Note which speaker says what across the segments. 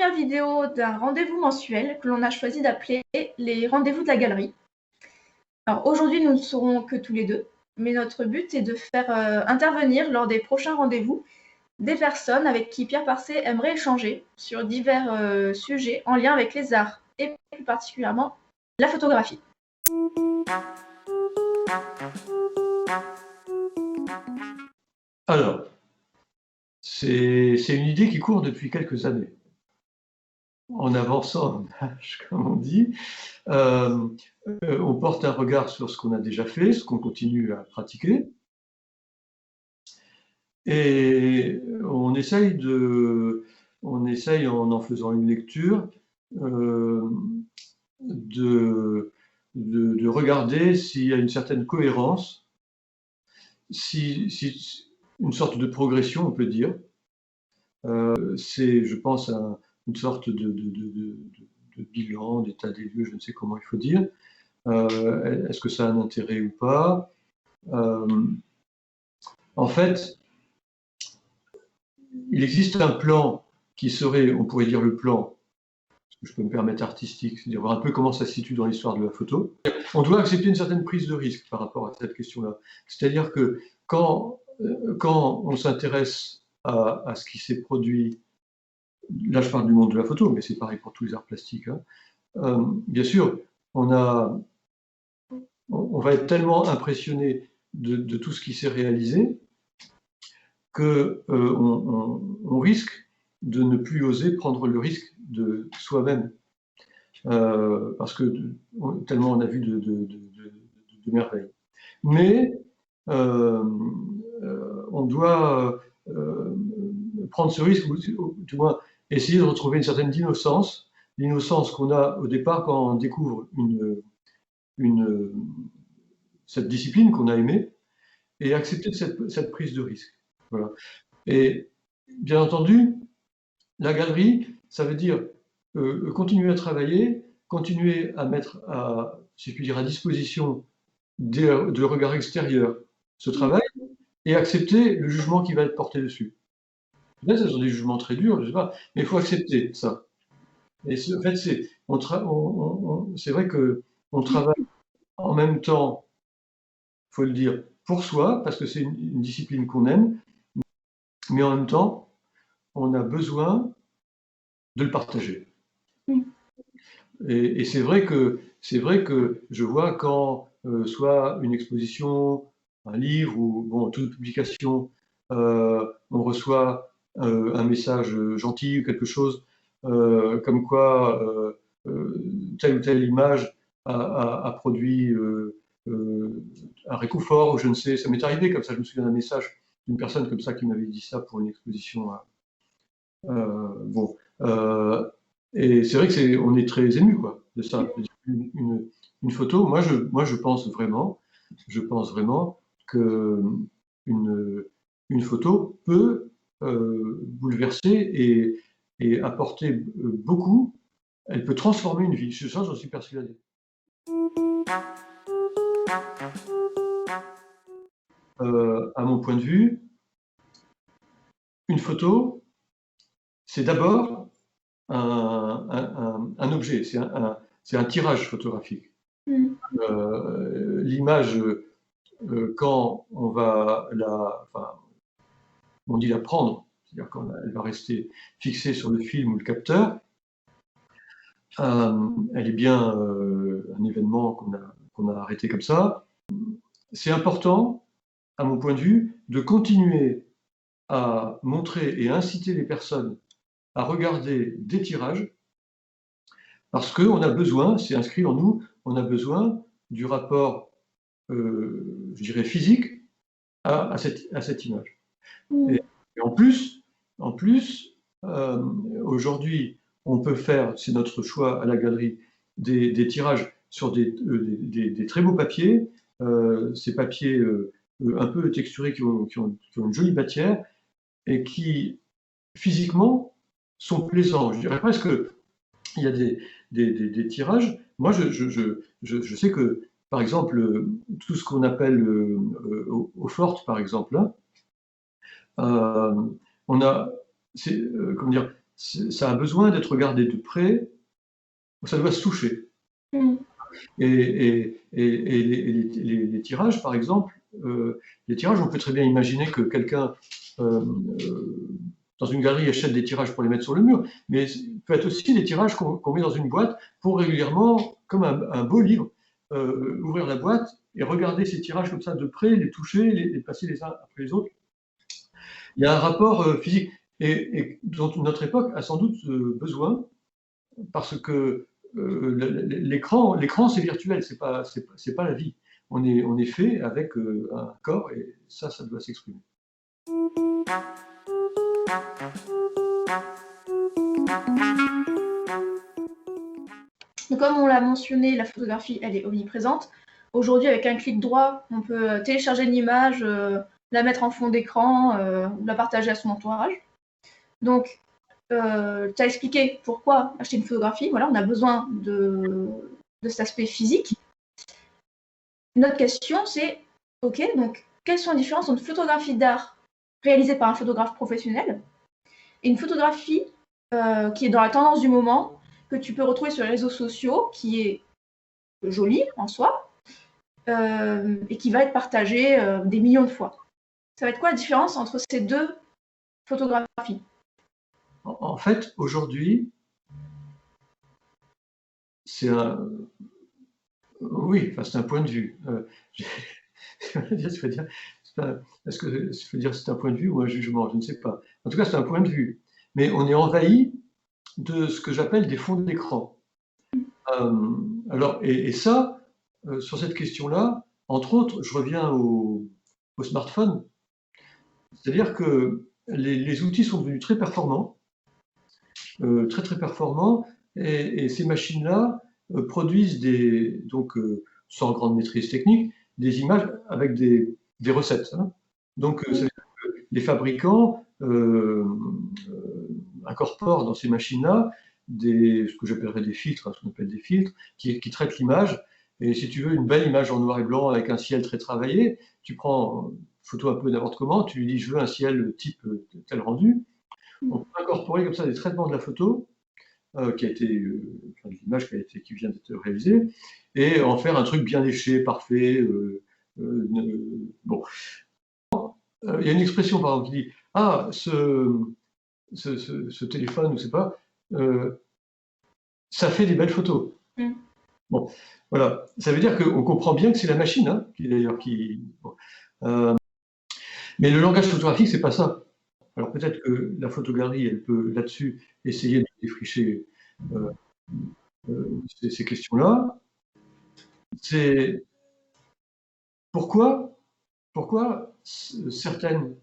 Speaker 1: première vidéo d'un rendez-vous mensuel que l'on a choisi d'appeler les rendez-vous de la galerie. Alors aujourd'hui, nous ne serons que tous les deux, mais notre but est de faire intervenir lors des prochains rendez-vous des personnes avec qui Pierre Parcé aimerait échanger sur divers sujets en lien avec les arts et plus particulièrement la photographie.
Speaker 2: Alors, c'est une idée qui court depuis quelques années. En avançant en âge, comme on dit, on porte un regard sur ce qu'on a déjà fait, ce qu'on continue à pratiquer, et on essaye en faisant une lecture de regarder s'il y a une certaine cohérence, si une sorte de progression, on peut dire. C'est, je pense, une sorte de bilan, d'état des lieux, je ne sais comment il faut dire. Est-ce que ça a un intérêt ou pas? En fait, il existe un plan qui serait, on pourrait dire le plan, je peux me permettre artistique, c'est-à-dire voir un peu comment ça se situe dans l'histoire de la photo. On doit accepter une certaine prise de risque par rapport à cette question-là. C'est-à-dire que quand on s'intéresse à ce qui s'est produit, là je parle du monde de la photo, mais c'est pareil pour tous les arts plastiques, hein, bien sûr, on va être tellement impressionné de tout ce qui s'est réalisé que on risque de ne plus oser prendre le risque de soi-même. Parce que tellement on a vu de merveilles. Mais on doit prendre ce risque, ou du moins essayer de retrouver une certaine innocence, l'innocence qu'on a au départ quand on découvre cette discipline qu'on a aimée, et accepter cette prise de risque. Voilà. Et bien entendu, la galerie, ça veut dire continuer à travailler, continuer à mettre, si je puis dire, à disposition de regards extérieurs ce travail, et accepter le jugement qui va être porté dessus. Là, ce sont des jugements très durs, je sais pas, mais il faut accepter ça. Et en fait, c'est vrai qu'on travaille en même temps, il faut le dire, pour soi, parce que c'est une discipline qu'on aime, mais en même temps, on a besoin de le partager. Et c'est vrai que je vois quand soit une exposition, un livre ou bon, toute publication, on reçoit un message gentil ou quelque chose comme quoi telle ou telle image a produit un réconfort, ou je ne sais, ça m'est arrivé comme ça, je me souviens d'un message d'une personne comme ça qui m'avait dit ça pour une exposition. Bon. Et c'est vrai que on est très ému quoi, de ça. Une photo, moi je pense vraiment que une photo peut bouleverser et apporter beaucoup. Elle peut transformer une vie. Ça, j'en suis persuadé. À mon point de vue, une photo, c'est d'abord un objet, c'est un tirage photographique. L'image, quand on va on dit la prendre, c'est-à-dire qu'elle va rester fixée sur le film ou le capteur, elle est bien un événement qu'on a arrêté comme ça. C'est important, à mon point de vue, de continuer à montrer et inciter les personnes à regarder des tirages, parce qu'on a besoin, c'est inscrit en nous, on a besoin du rapport, je dirais, physique à cette image. Et en plus aujourd'hui, on peut faire, c'est notre choix à la galerie, des tirages sur des très beaux papiers, ces papiers un peu texturés qui ont une jolie matière et qui, physiquement, sont plaisants. Je dirais presque, il y a des tirages. Moi, je sais que, par exemple, tout ce qu'on appelle eau forte, par exemple, là, on a, comment dire, ça a besoin d'être regardé de près, ça doit se toucher. Et les tirages, par exemple, les tirages, on peut très bien imaginer que quelqu'un dans une galerie achète des tirages pour les mettre sur le mur, mais peut être aussi des tirages qu'on met dans une boîte pour régulièrement, comme un beau livre, ouvrir la boîte et regarder ces tirages comme ça de près, les toucher, les passer les uns après les autres. Il y a un rapport physique et dont notre époque a sans doute besoin, parce que l'écran c'est virtuel, c'est pas la vie. On est fait avec un corps et ça doit s'exprimer.
Speaker 1: Donc, comme on l'a mentionné, la photographie, elle est omniprésente. Aujourd'hui, avec un clic droit, on peut télécharger une image, la mettre en fond d'écran, la partager à son entourage. Donc, tu as expliqué pourquoi acheter une photographie. Voilà, on a besoin de cet aspect physique. Notre question, c'est, ok, donc, quelles sont les différences entre une photographie d'art réalisée par un photographe professionnel et une photographie qui est dans la tendance du moment, que tu peux retrouver sur les réseaux sociaux, qui est jolie en soi, et qui va être partagée des millions de fois. Ça va être quoi la différence entre ces deux photographies?
Speaker 2: En fait, aujourd'hui, c'est un... Oui, enfin, c'est un point de vue. Est-ce que je veux dire c'est un point de vue ou un jugement? Je ne sais pas. En tout cas, c'est un point de vue. Mais on est envahi de ce que j'appelle des fonds d'écran. Alors, et ça, sur cette question-là, entre autres, je reviens au smartphone. C'est-à-dire que les outils sont devenus très performants, très performants, et ces machines-là produisent donc sans grande maîtrise technique, des images avec des recettes. Hein. Donc, les fabricants incorporent dans ces machines-là ce que j'appellerais des filtres, ce qu'on appelle des filtres, qui traitent l'image. Et si tu veux une belle image en noir et blanc avec un ciel très travaillé, tu prends une photo un peu n'importe comment, tu lui dis je veux un ciel type tel rendu. On peut incorporer comme ça des traitements de la photo qui a été, de l'image qui vient d'être réalisée, et en faire un truc bien léché, parfait. Bon. Il y a une expression par exemple qui dit ah ce téléphone, ou c'est pas, ça fait des belles photos. Bon, voilà. Ça veut dire qu'on comprend bien que c'est la machine, hein, Bon. Mais le langage photographique, c'est pas ça. Alors peut-être que la photogalerie, elle peut là-dessus essayer de défricher ces questions-là. C'est pourquoi certaines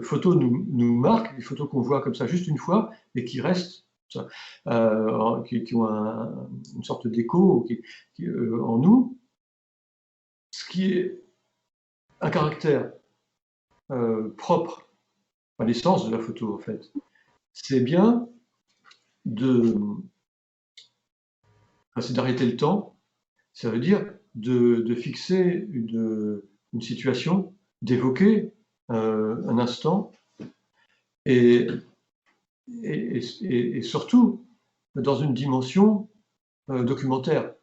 Speaker 2: photos nous marquent, des photos qu'on voit comme ça juste une fois et qui restent, qui ont une sorte d'écho en nous, ce qui est un caractère propre à l'essence de la photo, en fait. C'est bien c'est d'arrêter le temps, ça veut dire de fixer une situation, d'évoquer un instant, et surtout dans une dimension documentaire.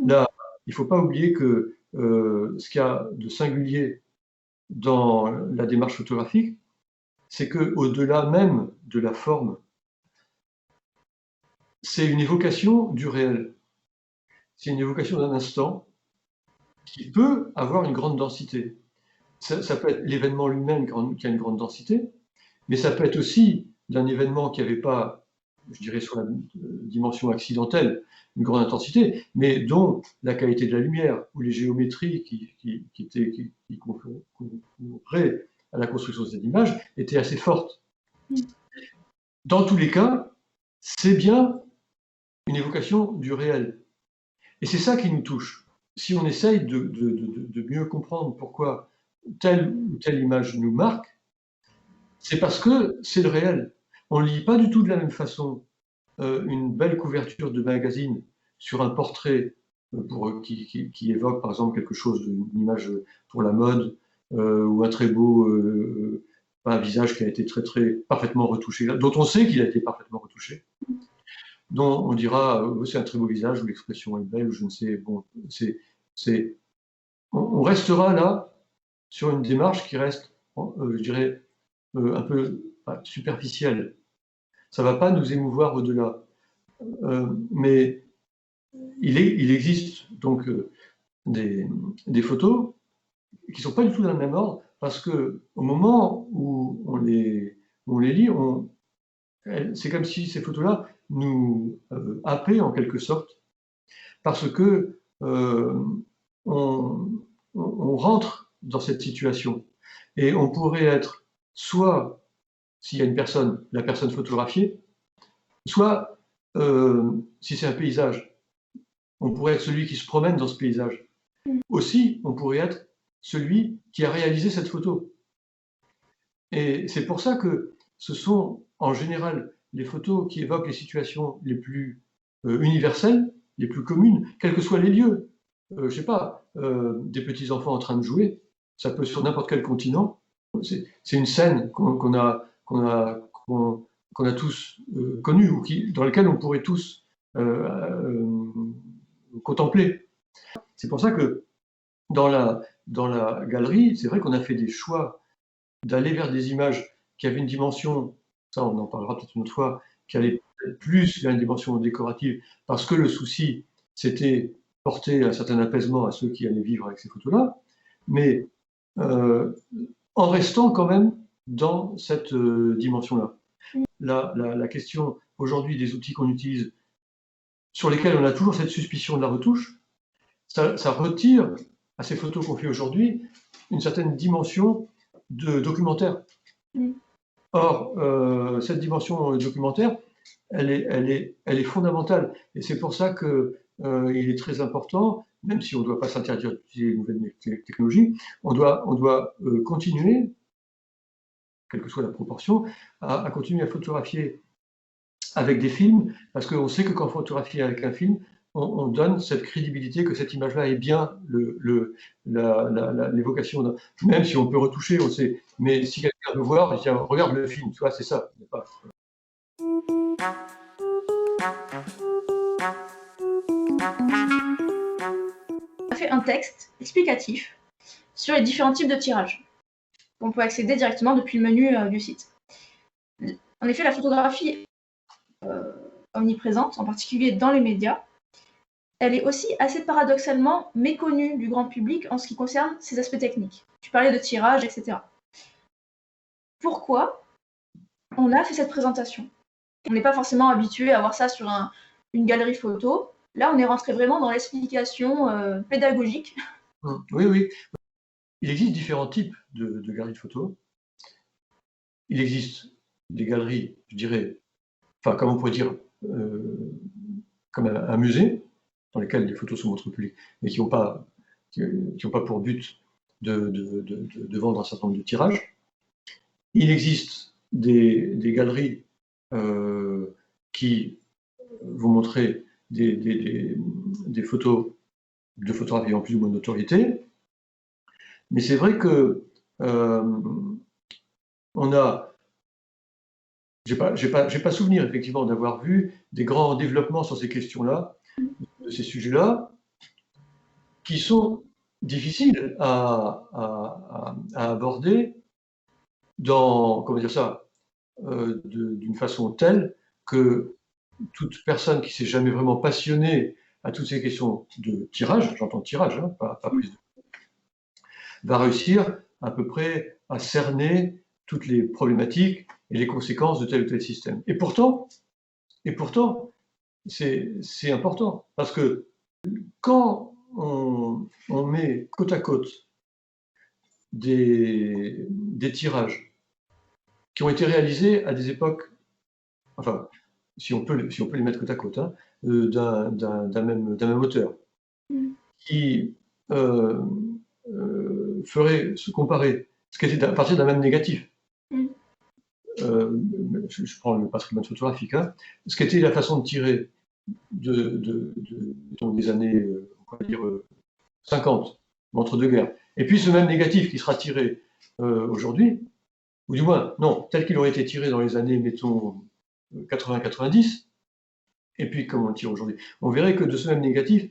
Speaker 2: Là, il ne faut pas oublier que ce qu'il y a de singulier dans la démarche photographique, c'est qu'au-delà même de la forme, c'est une évocation du réel. C'est une évocation d'un instant qui peut avoir une grande densité. Ça peut être l'événement lui-même qui a une grande densité, mais ça peut être aussi d'un événement qui n'avait pas, je dirais, sur la dimension accidentelle, une grande intensité, mais dont la qualité de la lumière ou les géométries qui concouraient à la construction de cette image étaient assez fortes. Dans tous les cas, c'est bien une évocation du réel. Et c'est ça qui nous touche. Si on essaye de mieux comprendre pourquoi telle ou telle image nous marque, c'est parce que c'est le réel. On ne lit pas du tout de la même façon une belle couverture de magazine sur un portrait qui évoque par exemple quelque chose, une image pour la mode, ou un très beau un visage qui a été très parfaitement retouché, dont on sait qu'il a été parfaitement retouché, dont on dira c'est un très beau visage ou l'expression est belle ou je ne sais. Bon, on restera là sur une démarche qui reste, je dirais, un peu superficielle. Ça ne va pas nous émouvoir au-delà. Mais il existe donc des photos qui ne sont pas du tout dans le même ordre, parce qu'au moment où on les lit, c'est comme si ces photos-là nous happaient en quelque sorte, parce que on rentre dans cette situation. Et on pourrait être soit, s'il y a une personne, la personne photographiée, soit, si c'est un paysage, on pourrait être celui qui se promène dans ce paysage. Aussi, on pourrait être celui qui a réalisé cette photo. Et c'est pour ça que ce sont en général les photos qui évoquent les situations les plus universelles, les plus communes, quels que soient les lieux. Je ne sais pas, des petits-enfants en train de jouer, ça peut sur n'importe quel continent. C'est une scène qu'on a tous connue, ou dans laquelle on pourrait tous contempler. C'est pour ça que dans la galerie, c'est vrai qu'on a fait des choix d'aller vers des images qui avaient une dimension, ça on en parlera peut-être une autre fois, qui allait plus vers une dimension décorative, parce que le souci, c'était porter un certain apaisement à ceux qui allaient vivre avec ces photos-là, mais en restant quand même dans cette dimension-là. La question aujourd'hui des outils qu'on utilise, sur lesquels on a toujours cette suspicion de la retouche, ça retire à ces photos qu'on fait aujourd'hui une certaine dimension de documentaire. Or, cette dimension documentaire, elle est fondamentale. Et c'est pour ça qu'il est très important, même si on ne doit pas s'interdire d'utiliser les nouvelles technologies, on doit continuer, quelle que soit la proportion, à continuer à photographier avec des films, parce qu'on sait que quand on photographie avec un film, on donne cette crédibilité que cette image-là est bien l'évocation. Même si on peut retoucher, on sait. Mais si quelqu'un veut voir, il dit regarde le film, tu vois, c'est ça.
Speaker 1: On a fait un texte explicatif sur les différents types de tirages qu'on peut accéder directement depuis le menu du site. En effet, la photographie omniprésente, en particulier dans les médias, elle est aussi assez paradoxalement méconnue du grand public en ce qui concerne ses aspects techniques. Tu parlais de tirage, etc. Pourquoi on a fait cette présentation? On n'est pas forcément habitué à voir ça sur une galerie photo. Là, on est rentré vraiment dans l'explication pédagogique.
Speaker 2: Oui. Il existe différents types de galeries de photos. Il existe des galeries, je dirais, enfin, comme on pourrait dire, comme un musée, dans lesquels les photos sont montrées au public, mais qui n'ont pas pour but de vendre un certain nombre de tirages. Il existe des galeries qui vont montrer des photos de photographes ayant plus ou moins de notoriété. Mais c'est vrai que on a, j'ai pas souvenir effectivement d'avoir vu des grands développements sur ces questions-là, de ces sujets-là, qui sont difficiles à aborder d'une façon telle que toute personne qui s'est jamais vraiment passionnée à toutes ces questions de tirage, j'entends tirage, hein, pas prise de, va réussir à peu près à cerner toutes les problématiques et les conséquences de tel ou tel système. Et pourtant, c'est important, parce que quand on met côte à côte des tirages qui ont été réalisés à des époques, enfin, si on peut les mettre côte à côte, hein, d'un même auteur, qui ferait se comparer ce qui était à partir d'un même négatif. Je prends le patrimoine photographique, hein, ce qui était la façon de tirer des années, on va dire, 50, entre deux guerres. Et puis ce même négatif qui sera tiré aujourd'hui, ou du moins, non, tel qu'il aurait été tiré dans les années, mettons, 80-90, et puis comme on le tire aujourd'hui, on verrait que de ce même négatif,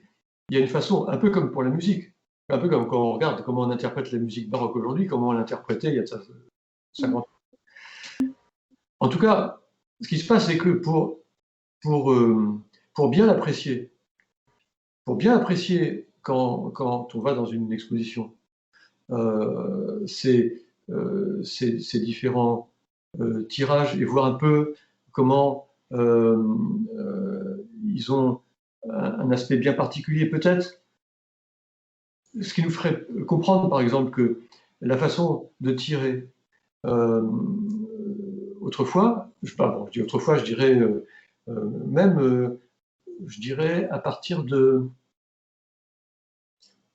Speaker 2: il y a une façon, un peu comme pour la musique, un peu comme quand on regarde comment on interprète la musique baroque aujourd'hui, comment on l'interprétait il y a 50 ans. En tout cas, ce qui se passe, c'est que pour bien l'apprécier, quand on va dans une exposition, ces différents tirages et voir un peu comment ils ont un aspect bien particulier peut-être, ce qui nous ferait comprendre par exemple que la façon de tirer autrefois, je dis autrefois, je dirais même, je dirais à partir de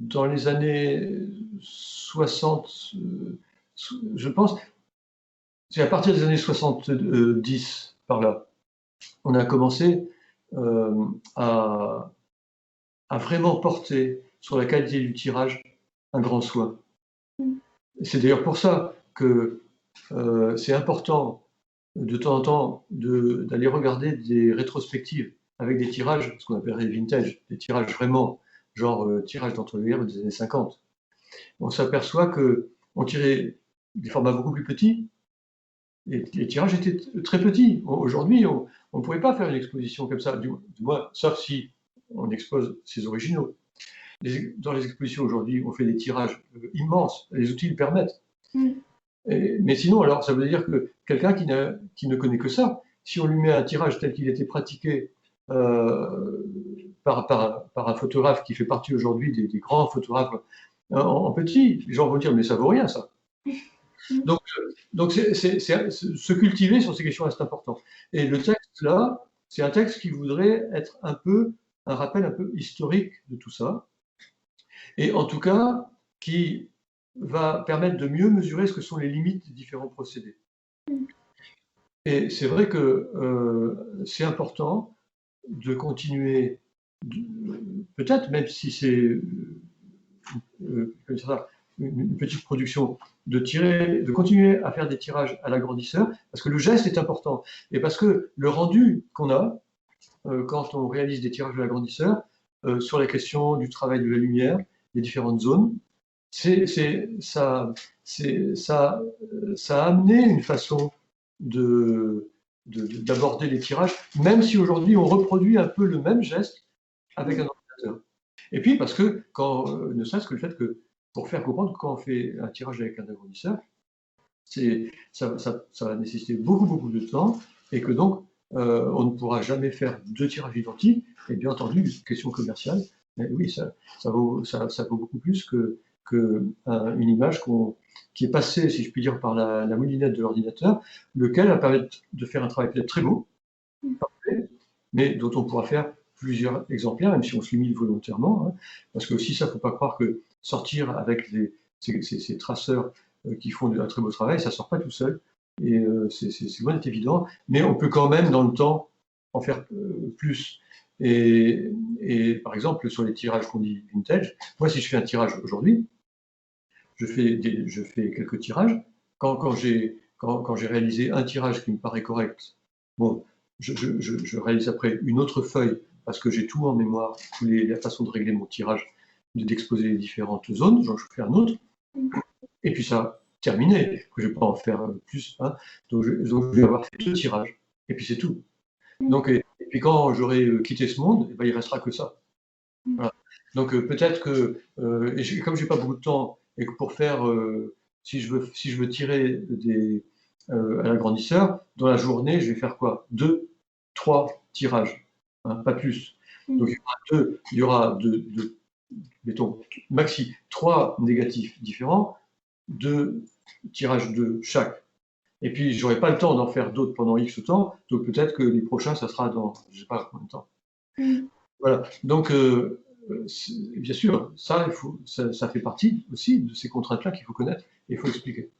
Speaker 2: dans les années 60, je pense, c'est à partir des années 70 par là, on a commencé à vraiment porter sur la qualité du tirage un grand soin. C'est d'ailleurs pour ça que c'est important de temps en temps d'aller regarder des rétrospectives avec des tirages, ce qu'on appellerait vintage, des tirages vraiment, genre tirage d'entre-deux-guerres des années 50. On s'aperçoit qu'on tirait des formats beaucoup plus petits, et les tirages étaient très petits. Aujourd'hui, on ne pourrait pas faire une exposition comme ça, du moins, sauf si on expose ses originaux. Dans les expositions aujourd'hui, on fait des tirages immenses, les outils le permettent. Mais sinon, alors, ça veut dire que quelqu'un qui ne connaît que ça, si on lui met un tirage tel qu'il était pratiqué par un photographe qui fait partie aujourd'hui des grands photographes en petit, les gens vont dire mais ça vaut rien ça. Donc se cultiver sur ces questions c'est important. Et le texte là, c'est un texte qui voudrait être un peu un rappel un peu historique de tout ça, et en tout cas qui va permettre de mieux mesurer ce que sont les limites des différents procédés. Et c'est vrai que c'est important de continuer, peut-être même si c'est une petite production, de continuer à faire des tirages à l'agrandisseur, parce que le geste est important, et parce que le rendu qu'on a quand on réalise des tirages à l'agrandisseur, sur la question du travail de la lumière, des différentes zones, ça a amené une façon d'aborder les tirages, même si aujourd'hui on reproduit un peu le même geste avec un ordinateur. Et puis parce que, ne serait-ce que le fait que, pour faire comprendre que quand on fait un tirage avec un agrandisseur, ça va nécessiter beaucoup de temps, et que donc on ne pourra jamais faire deux tirages identiques, et bien entendu, question commerciale, mais oui, ça vaut beaucoup plus qu'une image qui est passée, si je puis dire, par la moulinette de l'ordinateur, lequel va permettre de faire un travail peut-être très beau, parfait, mais dont on pourra faire plusieurs exemplaires, même si on se limite volontairement, hein, parce que aussi ça, il ne faut pas croire que sortir avec ces traceurs qui font un très beau travail, ça ne sort pas tout seul, et c'est loin d'être évident, mais on peut quand même, dans le temps, en faire plus. Et par exemple, sur les tirages qu'on dit vintage, moi, si je fais un tirage aujourd'hui, je fais quelques tirages. Quand j'ai réalisé un tirage qui me paraît correct, bon, je réalise après une autre feuille, parce que j'ai tout en mémoire, la façon de régler mon tirage, d'exposer les différentes zones, donc je fais un autre, et puis ça, terminé, que je ne vais pas en faire plus, hein. Donc je vais avoir fait deux tirages, et puis c'est tout. Donc, et puis quand j'aurai quitté ce monde, ben, il ne restera que ça. Voilà. Donc peut-être que, comme je n'ai pas beaucoup de temps, et que pour faire, si je veux tirer à l'agrandisseur, dans la journée, je vais faire quoi? 2, 3 tirages, hein, pas plus. Donc il y aura mettons, maxi 3 négatifs différents, 2 tirages de chaque. Et puis, je n'aurai pas le temps d'en faire d'autres pendant X temps, donc peut-être que les prochains, ça sera dans, je ne sais pas combien de temps. Voilà. Donc, bien sûr, ça fait partie aussi de ces contraintes-là qu'il faut connaître et il faut expliquer.